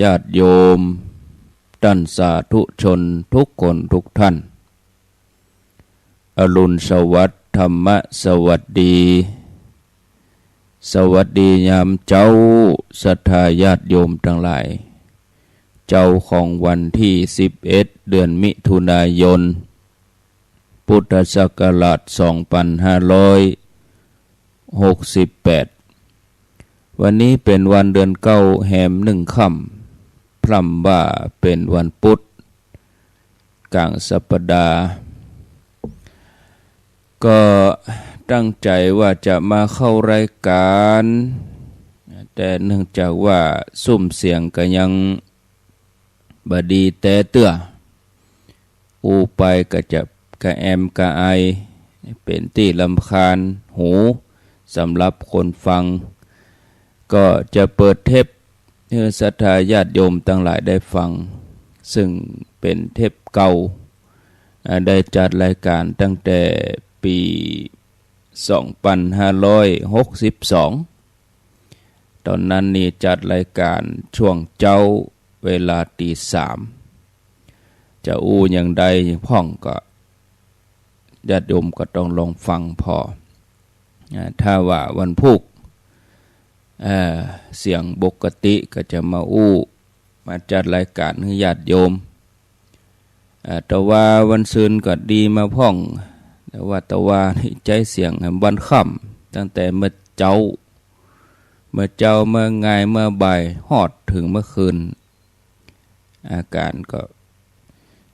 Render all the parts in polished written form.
ญาติโยมท่านสาธุชนทุกคนทุกท่านอรุณสวัสดิ์ธรรมสวัสดีสวัสดียามเจ้าศรัทธาญาติโยมทั้งหลายเจ้าของวันที่11เดือนมิถุนายนพุทธศักราช2568วันนี้เป็นวันเดือนเก้าแหม1 ค่ำพร่ำว่าเป็นวันพุธกลางสัปดาห์ก็ตั้งใจว่าจะมาเข้ารายการแต่เนื่องจากว่าซุ่มเสียงก็ยังบดีแต่เตื้ออูไปก็จะกระแอมกระไอเป็นที่รำคาญหูสำหรับคนฟังก็จะเปิดเทปให้ศรัทธาญาติโยมทั้งหลายได้ฟังซึ่งเป็นเทปเก่าได้จัดรายการตั้งแต่ปี2562ตอนนั้นนี่จัดรายการช่วงเจ้าเวลาตี 3จะอู้อย่างใดพ่องก็ญาติโยมก็ต้องลองฟังพอถ้าว่าวันพุธเสียงปกติก็จะมามาจัดรายการให้ญาติโยมแต่ว่าวันซืนก็ดีมาพ่องแต่ว่าใจเสียงวันค่ำตั้งแต่เมื่อเจ้าเมื่อไงเมื่อบ่ายฮอดถึงเมื่อคืนอาการก็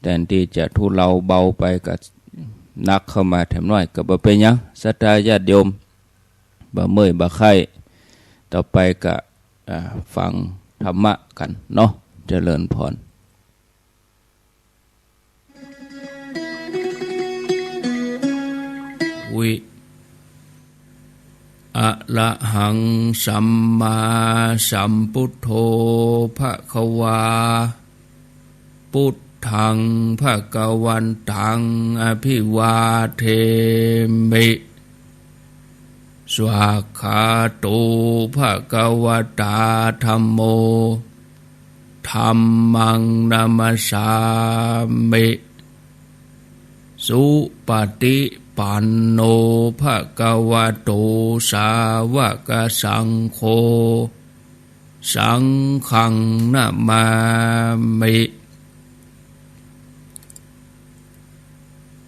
แทนที่จะทุเลาเบาไปก็นักเข้ามาแถมน้อยก็บ่เป็นหยังศรัทธาญาติโยมบ่เมื่อยบ่ไข้ต่อไปก็ฟังธรรมะกันเนาะเจริญพรวิอะระหังสัมมาสัมพุทโธภควาพุทธังภควันตังอภิวาเทมิสวากขาโตภควตาธัมโมธัมมังนามัสสามิสุปฏิปันโนภควโตสาวกสังโฆสังฆังนะมามิ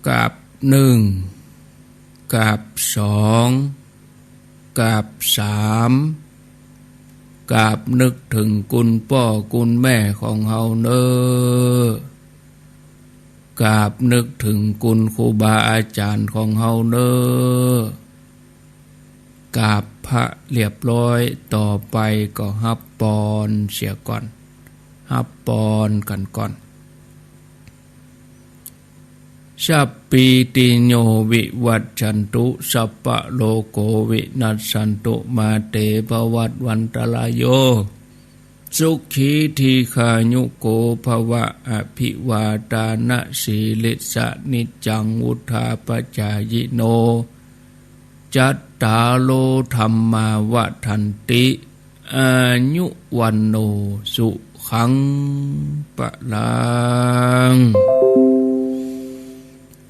กับ1กับ2กับ3กับนึกถึงคุณพ่อคุณแม่ของเฮาเน้อกราบนึกถึงคุณครูบาอาจารย์ของเฮาเน้อกราบพระเรียบร้อยต่อไปก็ฮับปอนเสียก่อนฮับปอนกันก่อนสัพพิติโยวิวัชชันตุสัพพะโลโกวินัสสันตุมาเตภวัตวันตรายโยสุขีทีขายุโกภวะอภิวาทานะสีลิสะนิจังวุธาปจายโนจัตตาโลธัมมาวัฏันติอายุวันโนสุขังปะลัง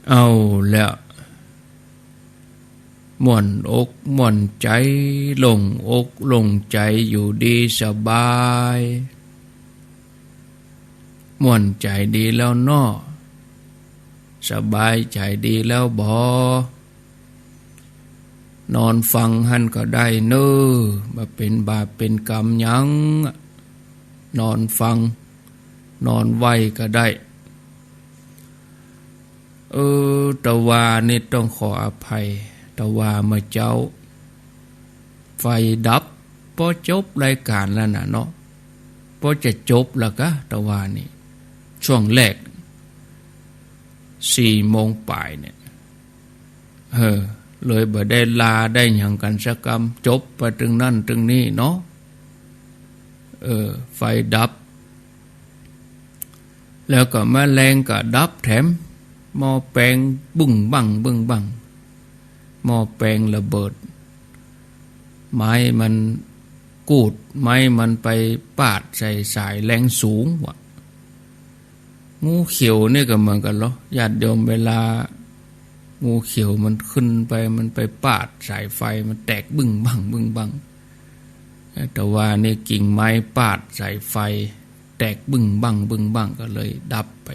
เอาแล้วม่วนอกม่วนใจลงอกลงใจอยู่ดีสบายม่วนใจดีแล้วเนาะสบายใจดีแล้วบ่นอนฟังหันก็ได้เน้อบ่เป็นบาปเป็นกรรมหยังนอนฟังนอนไหวก็ได้ตะวานี่ต้องขออภัยตะวามาเจ้าไฟดับพอจบรายการแล้วนะเนาะพอจะจบแล้วก็ตะวานี่ช่วงแรก4 โมงปลายเนี่ยเลยบ่ได้ลาได้หยังกันสักกรรมจบไปถึงนั่นถึงนี่เนาะไฟดับแล้วก็แมลงก็ดับแถมหม้อแปลงบึ้งบังหม้อแปลงระเบิดไม้มันก กูดไม้มันไปปาดใส่สายแรงสูงวะงูเขียวนี่ก็เหมือนกันเหรอญาติโยมเวลางูเขียวมันขึ้นไปมันไปปาดสายไฟมันแตกบึ้งบังบึ้งบังแต่ว่านี่กิ่งไม้ปาดสายไฟแตกบึ้งบังบึ้งบังก็เลยดับไป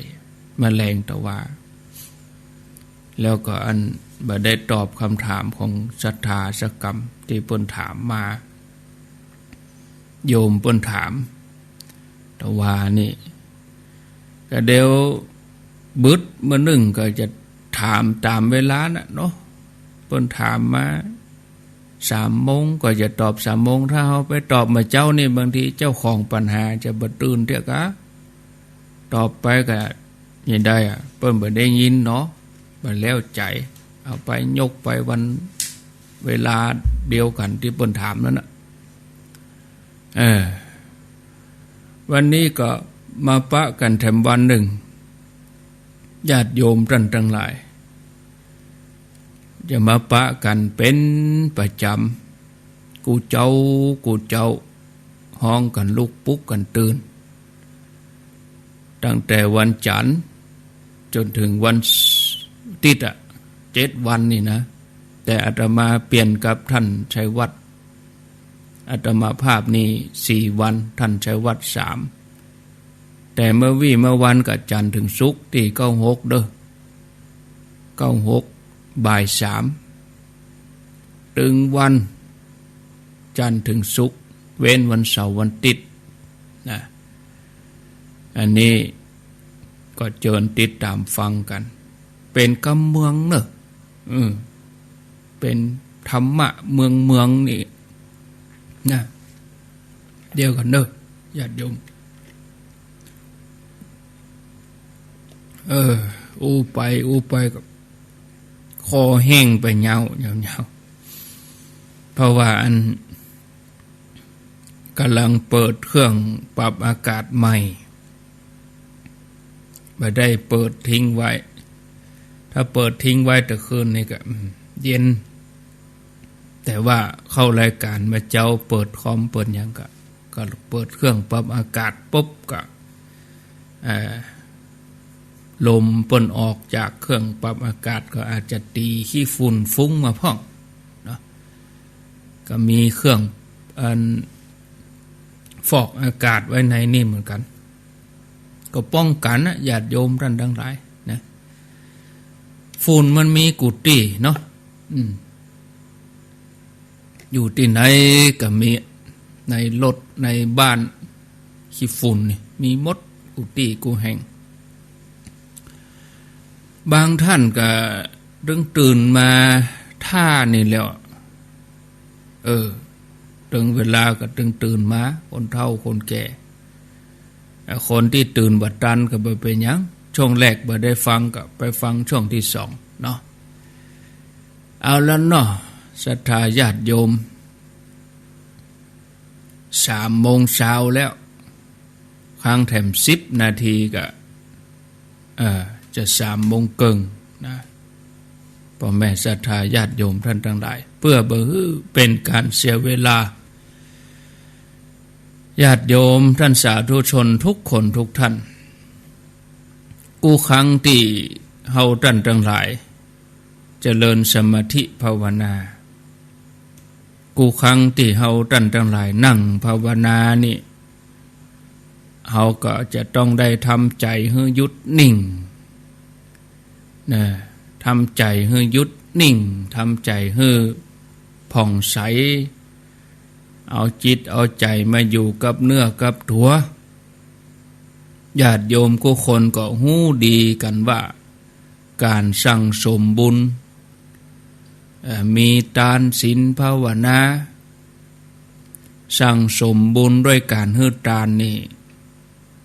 แมลงแต่ว่าแล้วก็อันบ่ได้ตอบคำถามของศรัทธาสกรรมที่เพิ่นถามมาโยมเพิ่นถามแต่ว่านี่ก็เดี๋ยวบึดมื้อหนึ่งก็จะถามตามเวลาน่ะเนาะเพิ่นถามมา3 โมงก็จะตอบ3 โมงถ้าเฮาไปตอบมาเจ้านี่บางทีเจ้าของปัญหาจะบ่ตื่นเด้อกะตอบไปก็ยังได้อ่ะเพิ่นบ่ได้ยินเนาะบ่แล้วใจเอาไปยกไปวันเวลาเดียวกันที่เพิ่นถามนั่นน่ะวันนี้ก็มาปะกันแถมวันหนึ่งญาติโยมท่านทั้งหลายจะมาปะกันเป็นประจำกูเจ้าห้องกันลุกปุ๊กกันตื่นตั้งแต่วันจันทร์จนถึงวันติด7 วันนี่นะแต่อาตมาเปลี่ยนกับท่านชัยวัฒน์อาตมาภาพนี่4 วันท่านชัยวัฒน์3แต่เมื่อวันกับจันทร์ถึงศุกร์ที่96เด้อ96 บ่าย 3ถึงวันจันทร์ถึงศุกร์เว้นวันเสาร์วันติดนะอันนี้ก็เชิญติดตามฟังกันเป็นกำเมืองเนอะเป็นธรรมะเมืองนี่นะเดียวกันเนอะญาติโยมอู้ไปกับคอแห้งไปเงาเพราะว่าอันกำลังเปิดเครื่องปรับอากาศใหม่ไม่ได้เปิดทิ้งไว้ถ้าเปิดทิ้งไว้แต่คืนนี่ก็เย็นแต่ว่าเข้ารายการมาเจ้าเปิดคอมเปิดอย่างก็เปิดเครื่องปรับอากาศปุ๊บก็ลมเปิ่นออกจากเครื่องปรับอากาศก็อาจจะตีขี้ฝุ่นฟุ้งมาพ่องเนาะก็มีเครื่องฟอกอากาศไว้ในนี่เหมือนกันก็ป้องกันนะญาติโยมท่านทั้งหลายนะฝุ่นมันมีกุฏิเนาะอยู่ที่ไหนก็มีในรถในบ้านขี้ฝุ่นนี่มีมดกุฏิกูแห่งบางท่านก็เรื่องตื่นมาท่านี่แล้วถึงเวลาก็ตื่นมาคนเฒ่าคนแก่คนที่ตื่นบัดตันก็บ่เป็นหยังช่วงแรกบ่ได้ฟังก็ไปฟังช่วงที่2เนาะเอาแล้วเนาะศรัทธาญาติโยม3 โมงเช้าแล้วค้างแถม10 นาทีก็จะ3 โมงครึ่งนะพ่อแม่ศรัทธาญาติโยมท่านทั้งหลายเพื่อบ่ให้เป็นการเสียเวลาญาติโยมท่านสาธุชนทุกคนทุกท่านกูครั้งที่เฮาท่านทั้งหลายเจริญสมาธิภาวนากูครั้งที่เฮาท่านทั้งหลายนั่งภาวนานี่เฮาก็จะต้องได้ทำใจให้หยุดนิ่งนะทำใจให้หยุดนิ่งทำใจให้ผ่องใสเอาจิตเอาใจมาอยู่กับเนื้อกับตัวญาติโยมทุกคนก็ฮู้ดีกันว่าการสั่งสมบุญมีทานศีลภาวนาสั่งสมบุญด้วยการให้ทานนี่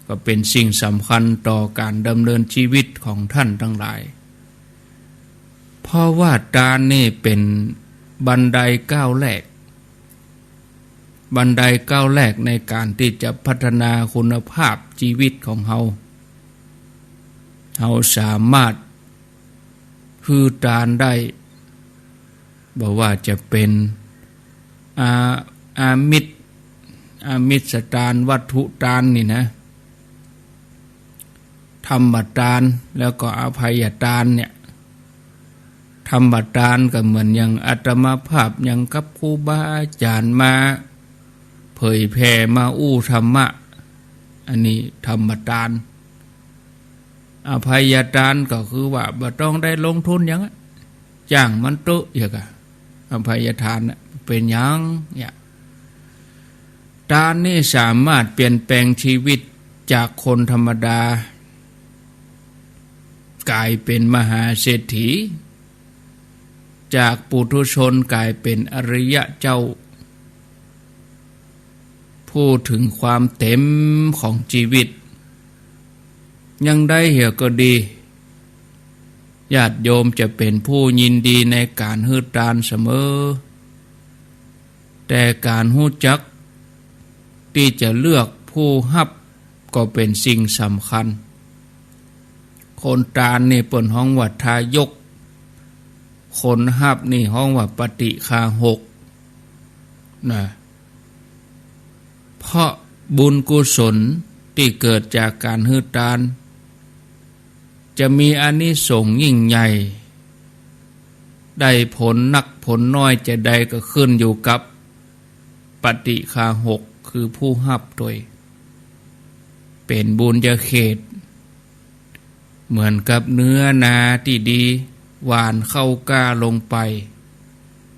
ก็เป็นสิ่งสำคัญต่อการดำเนินชีวิตของท่านทั้งหลายเพราะว่าทานนี่เป็นบันไดก้าวแรกในการที่จะพัฒนาคุณภาพชีวิตของเฮาสามารถฮือทานได้บอกว่าจะเป็นอามิตร อามิสทานวัตถุทานนี่นะธรรมทานแล้วก็อภัยทานเนี่ยธรรมทานก็เหมือนอย่างอาตมาภาพอย่างกับครูบาอาจารย์มาเผยแผ่มาอู้ธรรมะอันนี้ธรรมทานอภัยทานก็คือว่าบ่ต้องได้ลงทุนอย่างจ้างมันโตอย่างอะอภัยทานเป็นอย่างเนี่ยทานนี่สามารถเปลี่ยนแปลงชีวิตจากคนธรรมดากลายเป็นมหาเศรษฐีจากปุถุชนกลายเป็นอริยะเจ้าพูดถึงความเต็มของชีวิตยังได้เหี่ยก็ดีญาติโยมจะเป็นผู้ยินดีในการฮืดทานเสมอแต่การฮู้จักที่จะเลือกผู้รับก็เป็นสิ่งสำคัญคนทานนี่เปิ้นฮ้องว่าทายกคนรับนี่ฮ้องว่าปฏิฆาหกนะเพราะบุญกุศลที่เกิดจากการฮืดทานจะมีอานิสงส์ยิ่งใหญ่ได้ผลนักผลน้อยจะได้ก็ขึ้นอยู่กับปฏิฆาหกคือผู้รับโดยเป็นบุญญาเขตเหมือนกับเนื้อนาที่ดีหวานเข้ากล้าลงไป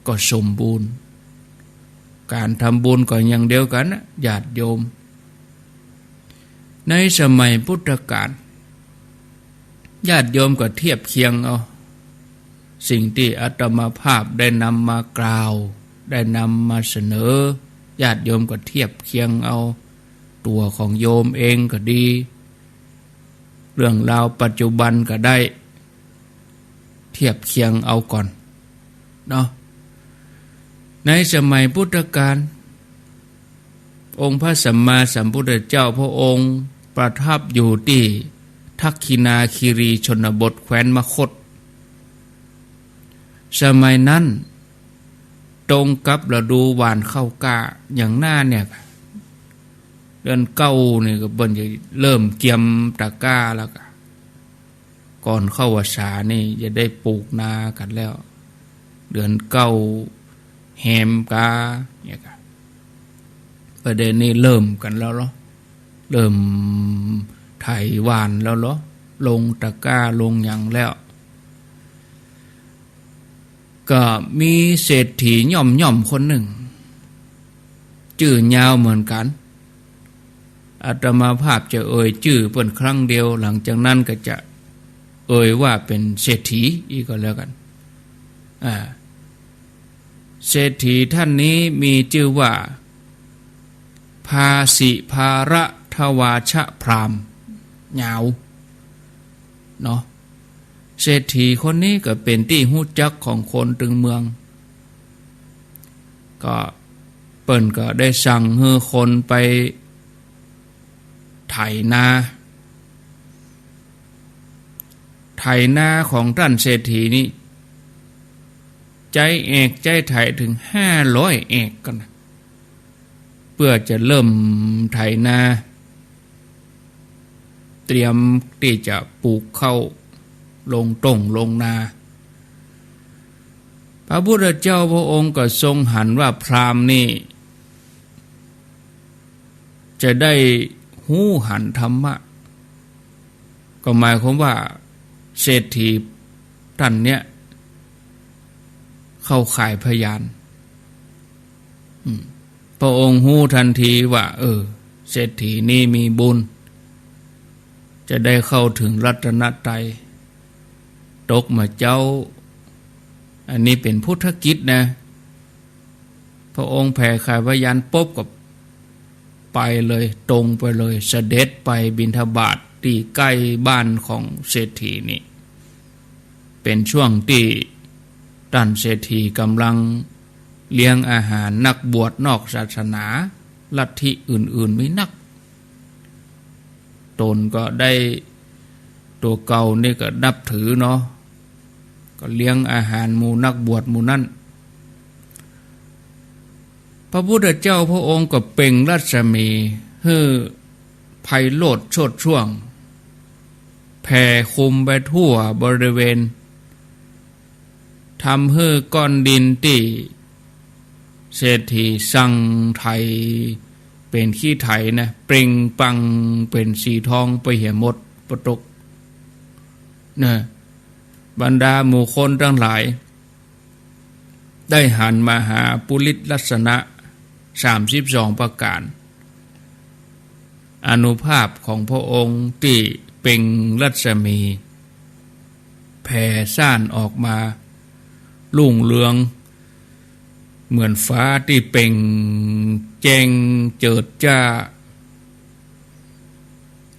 ก็สมบูรณ์การทำบุญก็อย่างเดียวกันนะญาติโยมในสมัยพุทธกาลญาติโยมก็เทียบเคียงเอาสิ่งที่อาตมาภาพได้นำมากล่าวได้นำมาเสนอญาติโยมก็เทียบเคียงเอาตัวของโยมเองก็ดีเรื่องราวปัจจุบันก็ได้เทียบเคียงเอาก่อนเนาะในสมัยพุทธกาลองค์พระสัมมาสัมพุทธเจ้าพระองค์ประทับอยู่ที่ทักขินาคีรีชนบทแคว้นมคธสมัยนั้นตรงกับฤดูหว่านข้าวกล้าอย่างหน้าเนี่ยเดือนเก้านี่ก็เบิ่นจะเริ่มเกียมตะกร้าแล้วก็ก่อนเข้าพรรษานี่จะได้ปลูกนากันแล้วเดือนเก้าแฮมกาเนี่ยก็ประเด็นนี้เริ่มกันแล้วเหรอเริ่มไถหวานแล้วเหรอลงตะกร้าลงหยังแล้วก็มีเศรษฐีย่อมคนหนึ่งชื่อยาวเหมือนกันอาตมาภาพจะเอ่ยชื่อเพิ่นครั้งเดียวหลังจากนั้นก็จะเอ่ยว่าเป็นเศรษฐีอีกก็แล้วกันเศรษฐีท่านนี้มีชื่อว่าภาสิภาระทวาชพรามยาวเนาะเศรษฐีคนนี้ก็เป็นที่ฮู้จักของคนตึงเมืองก็เปิ้นก็ได้สั่งให้คนไปไถนาของท่านเศรษฐีนี้ใจเอกใจไถถึง500 เอกกันนะเพื่อจะเริ่มไถนาเตรียมที่จะปลูกข้าวลงต้งลงนาพระพุทธเจ้าพระองค์ก็ทรงหันว่าพราหมณ์นี่จะได้หู้หันธรรมะก็หมายความว่าเศรษฐีท่านเนี้ยเข้าข่ายพยานพระองค์หู้ทันทีว่าเศรษฐีนี่มีบุญจะได้เข้าถึงรัตนตรัยตกมาเจ้าอันนี้เป็นพุทธกิจนะพระองค์แผ่ข่ายพยานปุ๊บกับไปเลยตรงไปเลยเสด็จไปบิณฑบาตที่ใกล้บ้านของเศรษฐีนี่เป็นช่วงที่ท่านเศรษฐีกำลังเลี้ยงอาหารนักบวชนอกศาสนาลัทธิอื่นๆไม่นักตนก็ได้ตัวเก่านี่ก็นับถือเนาะก็เลี้ยงอาหารหมู่นักบวชหมู่นั้นพ พระพุทธเจ้าพระองค์ก็เปล่งรัศมีให้ไพโรจน์โชติช่วงแผ่คุมไปทั่วบริเวณทำให้ก้อนดินที่เศรษฐีสั่งไทยเป็นขี้ไถนะเปล่งปังเป็นสีทองไปเหี่ยหมดประตกนะบรรดาหมู่คนทั้งหลายได้หันมาหาปุริสลักษณะ32ประการอานุภาพของพระองค์ที่เปล่งรัศมีแผ่ซ่านออกมารุ่งเรืองเหมือนฟ้าที่เปล่งแจ้งเจิดจ้า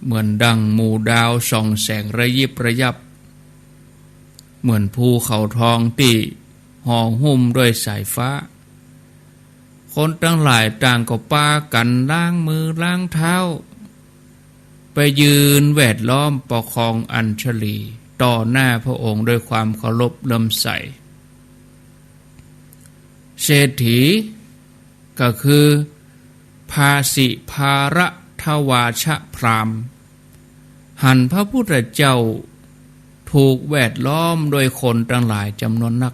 เหมือนดังหมู่ดาวส่องแสงระยิบระยับเหมือนภูเขาทองที่ห่อหุ้มด้วยสายฟ้าคนทั้งหลายต่างก็ปากันล้างมือล้างเท้าไปยืนแวดล้อมประคองอัญชลีต่อหน้าพระองค์ด้วยความเคารพเลื่อมใสเศรษฐีก็คือภาสิภาระทวาชพรามหันพระพุทธเจ้าถูกแวดล้อมโดยคนทั้งหลายจำนวนนัก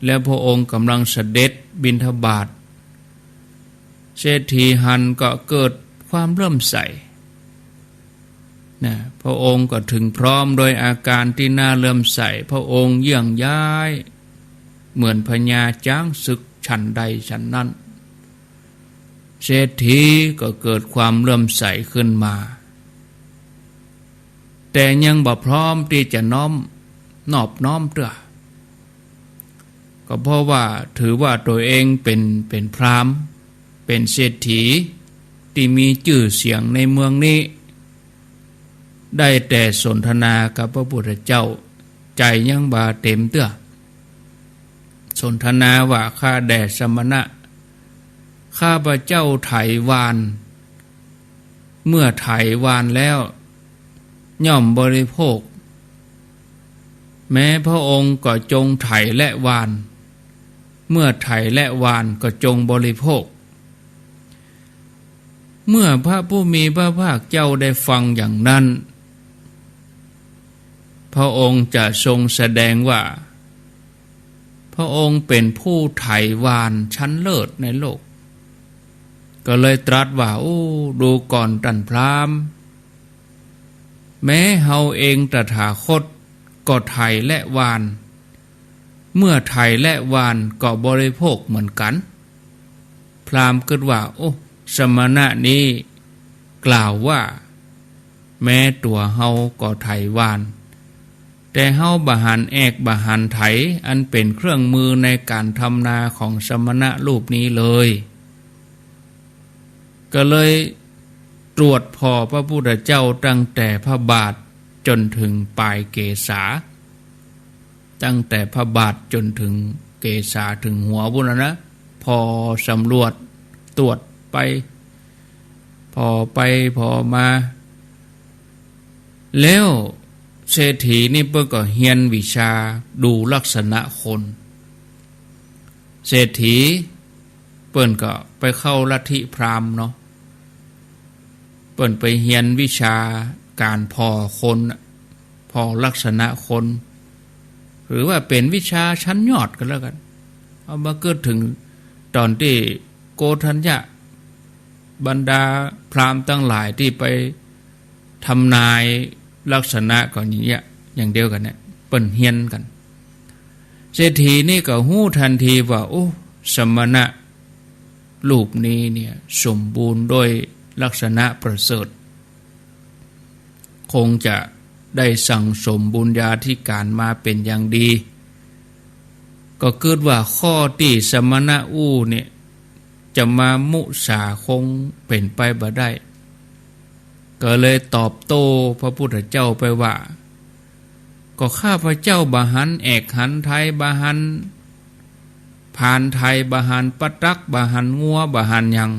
และพระองค์กำลังเสด็จบิณฑบาตเศรษฐีหันก็เกิดความเลื่อมใสนะพระองค์ก็ถึงพร้อมโดยอาการที่น่าเลื่อมใสพระองค์เยี่ยงย้ายเหมือนพญาจ้างศึกฉันใดฉันนั้นเศรษฐีก็เกิดความเลื่อมใสขึ้นมาแต่ยังบ่พร้อมที่จะนอบน้อมเตื้อก็เพราะว่าถือว่าตัวเองเป็นพราหมณ์เป็นเศรษฐีที่มีชื่อเสียงในเมืองนี้ได้แต่สนทนากับพระพุทธเจ้าใจยังบ่เต็มเตื้อสนทนาว่าข้าแด่สมณะข้าพระเจ้าไถวานเมื่อไถวานแล้วย่อมบริโภคแม้พระองค์ก็จงไถและวานเมื่อไถและวานก็จงบริโภคเมื่อพระผู้มีพระภาคเจ้าได้ฟังอย่างนั้นพระองค์จะทรงแสดงว่าพระองค์เป็นผู้ไถวานชั้นเลิศในโลกก็เลยตรัสว่าดูก่อนท่านพราหมณ์แม้เฮาเองตถาคตก็ไถและวานเมื่อไถและวานก็บริโภคเหมือนกันพราหมณ์คิดว่าสมณะนี้กล่าวว่าแม้ตัวเฮาก็ไถวานแต่เฮาบาหันแอกบาหันไถอันเป็นเครื่องมือในการทำนาของสมณะรูปนี้เลยก็เลยตรวจพอพระพุทธเจ้าตั้งแต่พระบาทจนถึงปลายเกศาตั้งแต่พระบาทจนถึงเกศาถึงหัวบุญนะพอสำรวจตรวจไปพอมาแล้วเศรษฐีนี่เพิ่นก็เรียนวิชาดูลักษณะคนเศรษฐีเพิ่นก็ไปเข้าลัทธิพราหมณ์เนาะเพิ่นไปเรียนวิชาการพอคนพอลักษณะคนหรือว่าเป็นวิชาชั้นยอดกันแล้วกันเอามาเกิดถึงตอนที่โกฏัญญะบรรดาพราหมณ์ทั้งหลายที่ไปทำนายลักษณะก่อนอย่างเงี้ยอย่างเดียวกันเนี่ยเปิ้นเฮียนกันเศรษฐีนี่ก็ฮู้ทันทีว่าสมณะรูปนี้เนี่ยสมบูรณ์ด้วยลักษณะประเสริฐคงจะได้สั่งสมบุญญาธิการมาเป็นอย่างดีก็เกิดว่าข้อที่สมณะเนี่ยจะมามุสาคงเป็นไปบ่ได้ก็เลยตอบโต้พระพุทธเจ้าไปว่าก็ข้าพระเจ้าบาหันแอกหันไทยบาหันผ่านไทยบาหันปะตักบาหันงัวบาหันยัง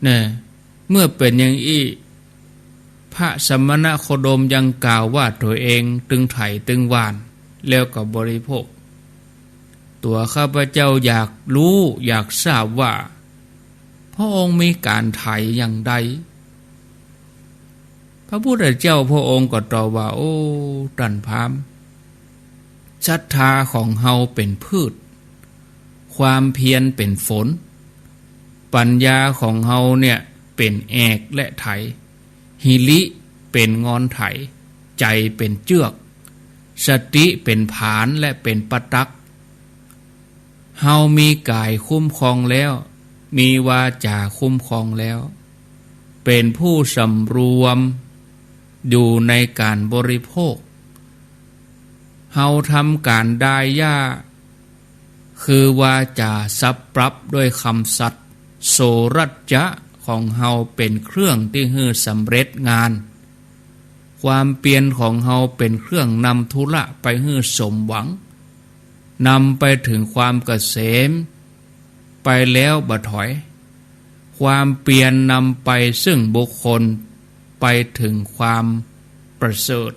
เนี่ยเมื่อเป็นอย่างอี้พระสมณโคดมยังกล่าวว่าตัวเองตึงไถตึงวานแล้วก็บริโภคต ตัวข้าพเจ้าอยากรู้อยากทราบว่าพระองค์มีการไถ่อย่างใดพระพุทธเจ้าพระองค์ก็ตอบว่าโอ้ท่านพราหมณ์ศรัทธาของเฮาเป็นพืชความเพียรเป็นฝนปัญญาของเฮาเนี่ยเป็นแอกและไถหิริเป็นงอนไถใจเป็นเจือกสติเป็นผานและเป็นปตักเฮามีกายคุ้มครองแล้วมีวาจาคุ้มครองแล้วเป็นผู้สำรวมอยู่ในการบริโภคเฮาทำการได้ย่าคือวาจาซับปรับด้วยคำสัตย์โสรัจจะของเฮาเป็นเครื่องที่ให้สำเร็จงานความเปลี่ยนของเฮาเป็นเครื่องนำธุระไปให้สมหวังนำไปถึงความเกษมไปแล้วบ่ถอยความเปลี่ยนนำไปซึ่งบุคคลไปถึงความประเสริฐ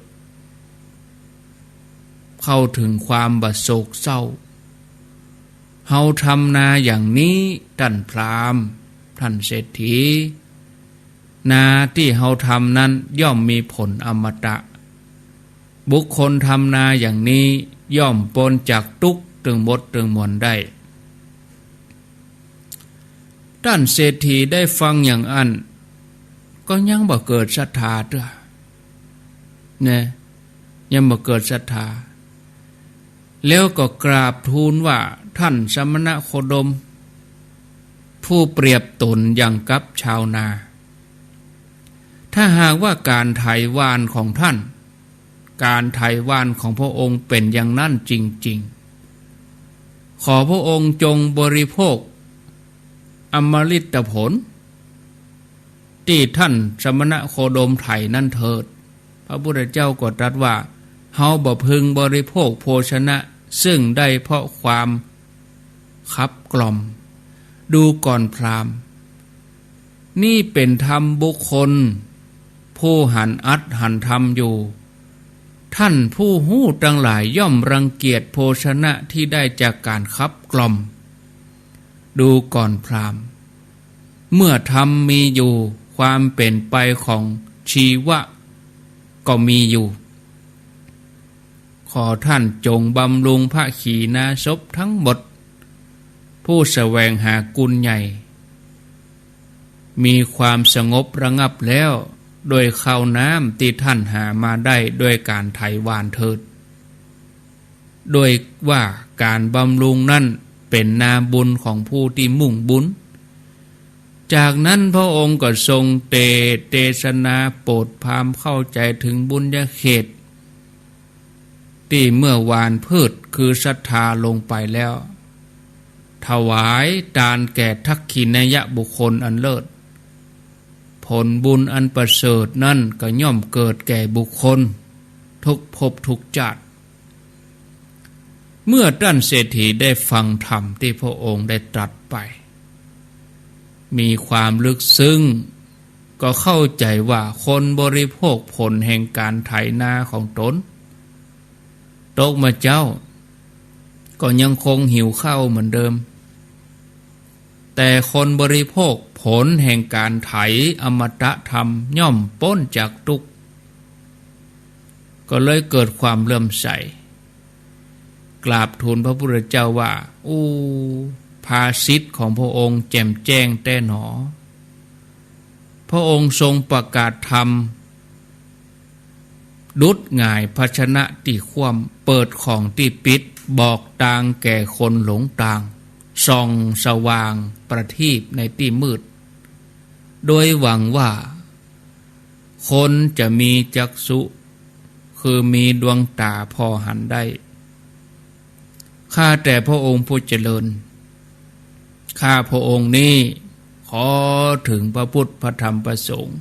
เข้าถึงความบโศกเศร้าเฮาทำนาอย่างนี้ท่านพราหมณ์ท่านเศรษฐีนาที่เฮาทำนั้นย่อมมีผลอมตะบุคคลทำนาอย่างนี้ย่อมพ้นจากทุกข์ถึงหมดถึงมวลได้ท่านเศรษฐีได้ฟังอย่างอันก็ยังบ่เกิดศรัทธาเด้อเนี่ยยังบ่เกิดศรัทธาแล้วก็กราบทูลว่าท่านสมณโคดมผู้เปรียบตนอย่างกับชาวนาถ้าหากว่าการไถวานของท่านการไถวานของพระองค์เป็นอย่างนั้นจริงๆขอพระองค์จงบริโภคอมฤตผลที่ท่านสมณโคดมไถนั่นเถิดพระพุทธเจ้าก็ตรัสว่าเฮาบ่พึงบริโภคโภชนะซึ่งได้เพราะความคับกล่อมดูก่อนพราหมณ์นี่เป็นธรรมบุคคลผู้หันอัดหันธรรมอยู่ท่านผู้หู้ทั้งหลายย่อมรังเกียจโภชนะที่ได้จากการคับกล่อมดูก่อนพราหมณ์เมื่อธรรมมีอยู่ความเป็นไปของชีวะก็มีอยู่ขอท่านจงบำรุงพระขีณาสพทั้งหมดผู้แสวงหากุลใหญ่มีความสงบระงับแล้วโดยข้าวน้ำที่ท่านหามาได้ด้วยการไถวานเถิดโดยว่าการบำรุงนั่นเป็นนาบุญของผู้ที่มุ่งบุญจากนั้นพระองค์ก็ทรงเทศนาโปรดพราหมณ์เข้าใจถึงบุญญาเขตที่เมื่อวานพืชคือศรัทธาลงไปแล้วถวายทานแก่ทักขิณยบุคคลอันเลิศผลบุญอันประเสริฐนั่นก็ย่อมเกิดแก่บุคคลทุกภพทุกชาติเมื่อท่านเศรษฐีได้ฟังธรรมที่พระองค์ได้ตรัสไปมีความลึกซึ้งก็เข้าใจว่าคนบริโภคผลแห่งการไถนาของตนตกมาเจ้าก็ยังคงหิวข้าวเหมือนเดิมแต่คนบริโภคผลแห่งการไถอมตะธรรมย่อมพ้นจากทุกข์ก็เลยเกิดความเลื่อมใสกราบทูลพระพุทธเจ้าว่าภาษิตของพระองค์แจ่มแจ้งแต่หนอพระองค์ทรงประกาศธรรมดุจง่ายภาชนะที่คว่ำเปิดของที่ปิดบอกทางแก่คนหลงทางส่องสว่างประทีปในที่มืดโดยหวังว่าคนจะมีจักษุคือมีดวงตาพอหันได้ข้าแต่พระองค์ผู้เจริญข้าพระองค์นี้ขอถึงพระพุทธพระธรรมพระสงฆ์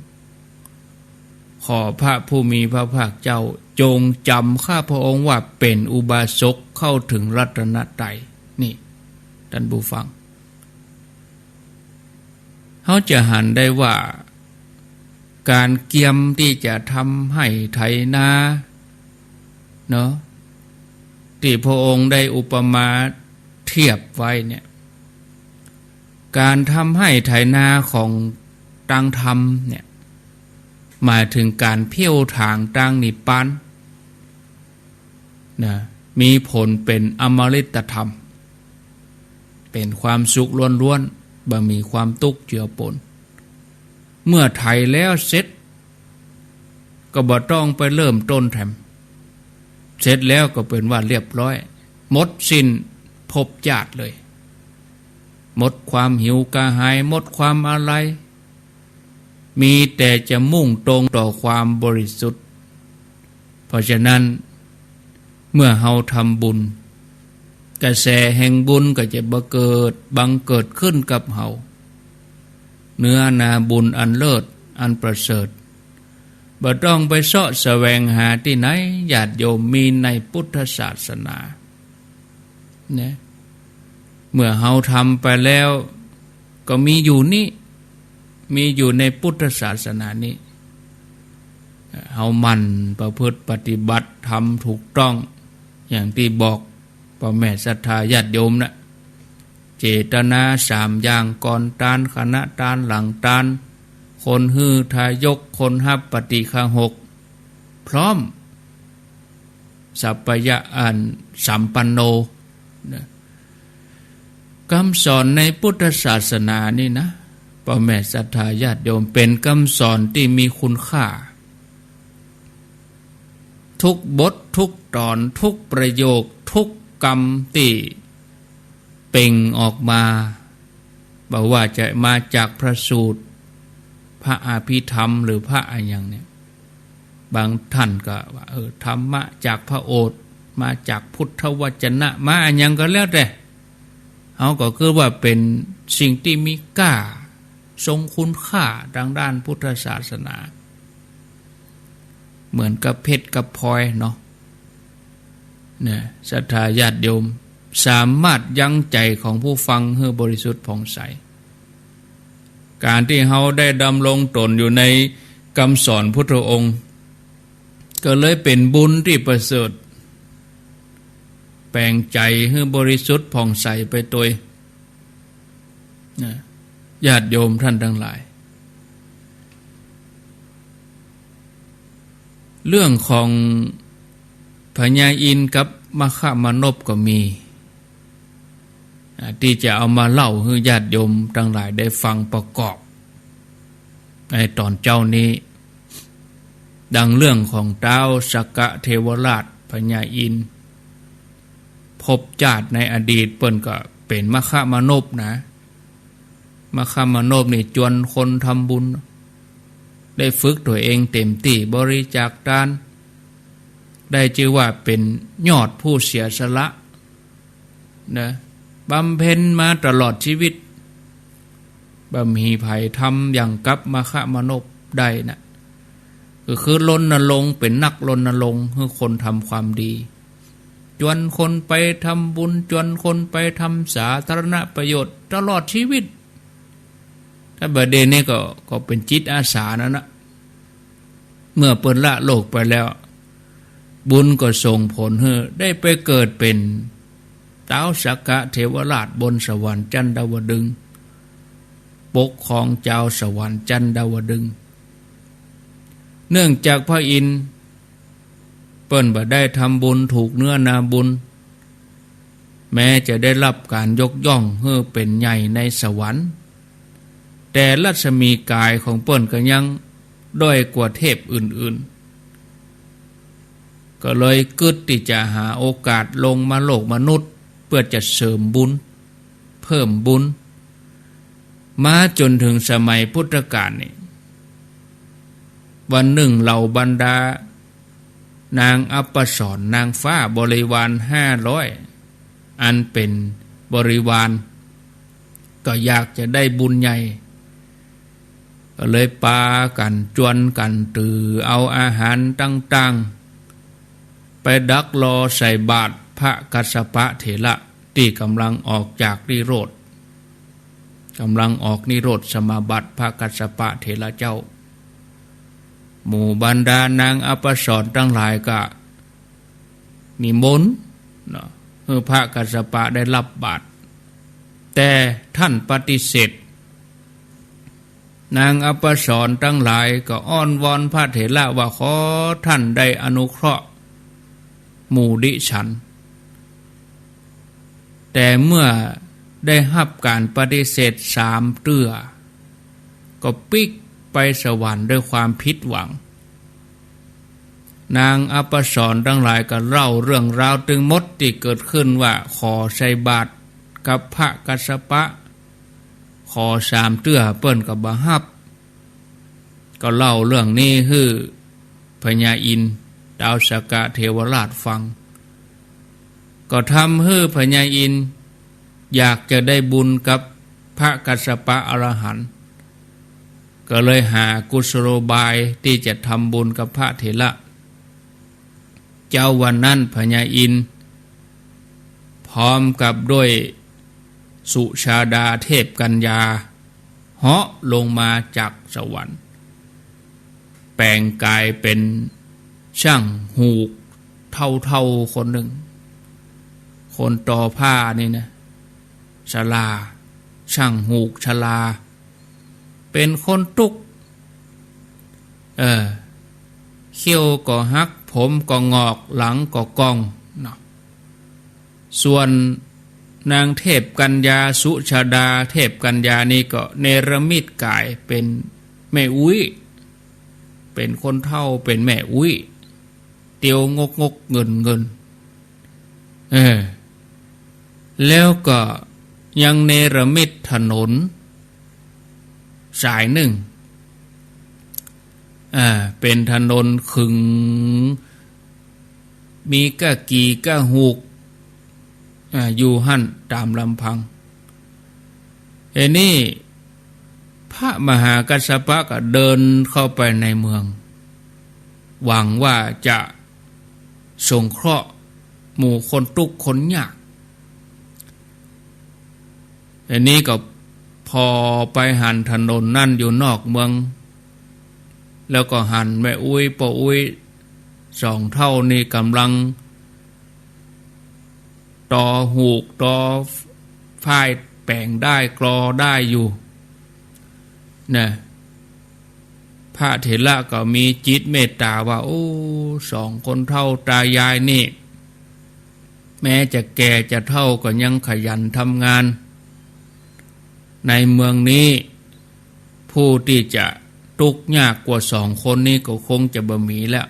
ขอพระผู้มีพระภาคเจ้าจงจำข้าพระองค์ว่าเป็นอุบาสกเข้าถึงรัตนตรัยนี่ท่านผู้ฟังเขาจะหันได้ว่าการเกียมที่จะทำให้ไถนาเนาะที่พระองค์ได้อุปมา เทียบไว้เนี่ยการทำให้ไถนาของตังธรรมเนี่ยหมายถึงการเพี้ยวทางตังนิพพานนะมีผลเป็นอมฤตธรรมเป็นความสุขล้วนๆบ่มีความทุกข์เจือปนเมื่อไถแล้วเสร็จก็บ่ต้องไปเริ่มต้นแถมเสร็จแล้วก็เป็นว่าเรียบร้อยหมดสิ้นภพชาติเลยหมดความหิวกระหายหมดความอะไรมีแต่จะมุ่งตรงต่อความบริสุทธิ์เพราะฉะนั้นเมื่อเฮาทำบุญกระแสแห่งบุญก็จะบังเกิดขึ้นกับเฮาเนื้อนาบุญอันเลิศอันประเสริฐบ่ต้องไปเสาะแสวงหาที่ไหนญาติโยมมีในพุทธศาสนาเนี่ยเมื่อเฮาทำไปแล้วก็มีอยู่นี่มีอยู่ในพุทธศาสนานี้เฮามันประพฤติปฏิบัติทำถูกต้องอย่างที่บอกพ่อแม่ศรัทธาญาติโยมนะเจตนา3อย่างก่อนตานขณะตานหลังตานคนฮือทายกคนฮับปฏิฆาหกพร้อมสัพพยะอันสัมปันโนคำสอนในพุทธศาสนานี่นะพ่อแม่ศรัทธาญาติโยมเป็นคำสอนที่มีคุณค่าทุกบททุกตอนทุกประโยคทุกกรรมที่เป่งออกมาบอกว่าจะมาจากพระสูตรพระอภิธรรมหรือพระอะไรอย่างเนี่ยบางท่านก็ว่าธรรมะจากพระโอษฐ์มาจากพุทธวจนะมาอะไรอย่างก็แล้วแต่เขาก็คือว่าเป็นสิ่งที่มีค่าทรงคุณค่าทางด้านพุทธศาสนาเหมือนกับเพชรกับพลอยเนาะเนี่ยศรัทธาญาติโยมสามารถยั้งใจของผู้ฟังให้บริสุทธิ์ผ่องใสการที่เขาได้ดำรงตนอยู่ในคำสอนพุทธองค์ก็เลยเป็นบุญที่ประเสริฐแปลงใจให้บริสุทธิ์ผ่องใสไปตัวญาติโยมท่านทั้งหลายเรื่องของพญาอินทร์กับมคมนพก็มีที่จะเอามาเล่าให้ญาติโยมทั้งหลายได้ฟังประกอบในตอนเจ้านี้ดังเรื่องของท้าวสักกะเทวราชพญาอินทร์ภพชาติในอดีตเปิ้นก็เป็นมคมนพนะมคมนพนี่จวนคนทำบุญได้ฝึกตัวเองเต็มที่บริจาคทานได้ชื่อว่าเป็นยอดผู้เสียสละนะบำเพ็ญมาตลอดชีวิตบ่มีภัยทำอย่างกับมคมนพได้นะก็คือรณรงค์เป็นนักรณรงค์ให้คนทำความดีจวนคนไปทำบุญจวนคนไปทำสาธารณประโยชน์ตลอดชีวิตถ้าประเด็นนี้ก็เป็นจิตอาสานะเมื่อเปิดละโลกไปแล้วบุญก็ส่งผลให้ได้ไปเกิดเป็นท้าวสักกะเทวราชบนสวรรค์จันดาวดึงส์ปกครองเจ้าสวรรค์จันดาวดึงส์เนื่องจากพระอินทร์เปิ้นบ่ได้ทำบุญถูกเนื้อนาบุญแม้จะได้รับการยกย่องให้เป็นใหญ่ในสวรรค์แต่รัศมีกายของเปิ้นก็ยังด้อยกว่าเทพอื่นๆก็เลยกึศที่จะหาโอกาสลงมาโลกมนุษย์เพื่อจะเสริมบุญเพิ่มบุญมาจนถึงสมัยพุทธกาลนี่วันหนึ่งเหล่าบรรดานางอัปสรนางฟ้าบริวาร500อันเป็นบริวารก็อยากจะได้บุญใหญ่ก็เลยปากันจวนกันตือเอาอาหารต่างๆไปดักรอใส่บาตรพระกัสสปะเถระที่กำลังออกจากนิโรธสมาบัติพระกัสสปะเถระเจ้าหมู่บรรดานางอัปสรทั้งหลายก็นิมนต์ พระกัสสปะได้รับบาตรแต่ท่านปฏิเสธนางอัปสรทั้งหลายก็อ้อนวอนพระเถระว่าขอท่านได้อนุเคราะห์หมู่ดิฉันแต่เมื่อได้รับการปฏิเสธ3 เตื้อก็ปิกไปสวรรค์ด้วยความผิดหวังนางอัปสรทั้งหลายก็เล่าเรื่องราวตึงมดที่เกิดขึ้นว่าขอใส่บาตรกับพระกัสสปะขอ3 เตื้อเปิ้นก็บ่รับก็เล่าเรื่องนี้ให้พญาอินทร์ดาวสกะเทวราชฟังก็ทำให้พญาอินทร์อยากจะได้บุญกับพระกัสสปะอรหันต์ก็เลยหากุศโลบายที่จะทำบุญกับพระเถระเจ้าวันนั้นพญาอินทร์พร้อมกับด้วยสุชาดาเทพกัญญาเหาะลงมาจากสวรรค์แปลงกายเป็นช่างหูกเท่าคนหนึ่งคนต่อผ้านี่นะชลาช่างหูกชลาเป็นคนตุกเขี้ยวก็หักผมก็งอกหลังก็กองเนาะส่วนนางเทพกัญญาสุชาดาเทพกัญญานี่ก็เนรมิตกายเป็นแม่อุ้ยเป็นคนเฒ่าเป็นแม่อุ้ยเตียวงกเงินแล้วก็ยังเนรมิตถนนสายหนึ่งเป็นถนนขึงมีก้ากีก้าหูกอยู่หั่นตามลำพังนี่พระมหากัสสปะก็เดินเข้าไปในเมืองหวังว่าจะสงเคราะห์หมู่คนทุกข์คนยากนี้ก็พอไปหันถนนนั่นอยู่นอกเมืองแล้วก็หันแม่อุ้ยป้าอุ้ย2 เท่านี่กำลังต่อหูกต่อฝ้ายแปลงได้กรอได้อยู่นะพระเถระก็มีจิตเมตตาว่าโอ้2 คนเท่าตายายนี่แม้จะแก่จะเท่าก็ยังขยันทำงานในเมืองนี้ผู้ที่จะทุกข์ยากกว่า2 คนนี้ก็คงจะบ่มีแล้ว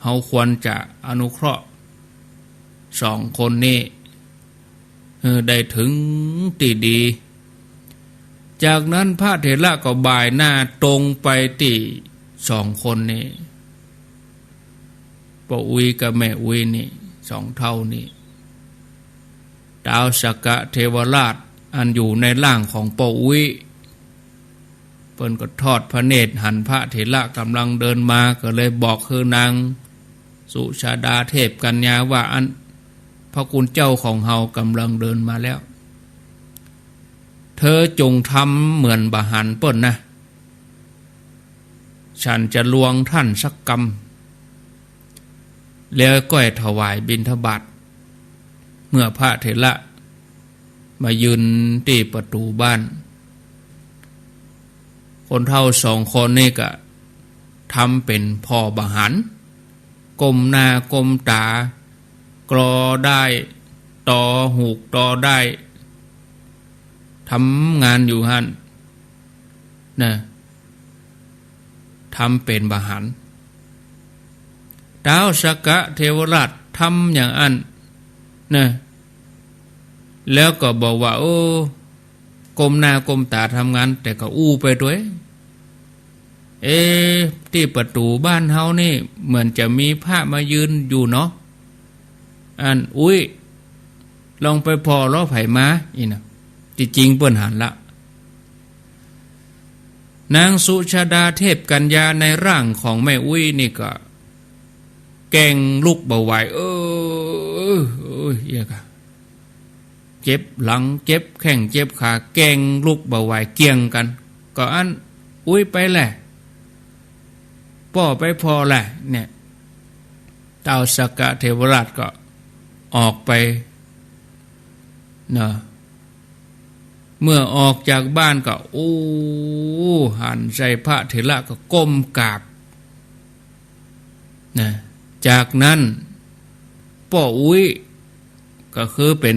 เฮาควรจะอนุเคราะห์2 คนนี้ได้ถึงที่ดีจากนั้นพระเถระก็บ่ายหน้าตรงไปที่2 คนนี้ป้าอุ้ยกับแม่อุ้ยนี่2 เท่านี่ดาวสกะเทวราชอันอยู่ในร่างของป้าอุ้ยเพิ่นก็ทอดพระเนตรหันพระเถระกำลังเดินมาก็เลยบอกคือนางสุชาดาเทพกัญญาว่าอันพระคุณเจ้าของเฮากำลังเดินมาแล้วเธอจงทำเหมือนบาหันเปิ้นนะฉันจะลวงท่านสักกรรมแล้วก็ถวายบิณฑบาตเมื่อพระเถระมายืนที่ประตูบ้านคนเฒ่า2 คนนี่ก็ทำเป็นพ่อบาหันก้มหน้าก้มตากรอได้ต่อหูกต่อได้ทำงานอยู่หั่นนะทำเป็นบาหันดาวสกะเทวราชทำอย่างอันนะแล้วก็บอกว่าโอ้ก้มหน้าก้มตาทำงานแต่ก็อู้ไปด้วยที่ประตูบ้านเฮานี่เหมือนจะมีพระมายืนอยู่เนาะอันอุ้ยลองไปพอล้อไผ่มาอีนะที่จริงเปิ้นหันละนางสุชาดาเทพกัญญาในร่างของแม่อุ้ยนี่ก็แกงลุกเบาไหวเหี้ยกะเจ็บหลังเจ็บแข้งเจ็บขาแกงลุกเบาไหวเกี่ยงกันก็อันอุ้ยไปแหละพ่อไปพอแหละเนี่ยดาวสกะเทวราชก็ออกไป นะเมื่อออกจากบ้านก็หันใจพระเถระก็ก้มกราบนะจากนั้นป้ออุ้ยก็คือเป็น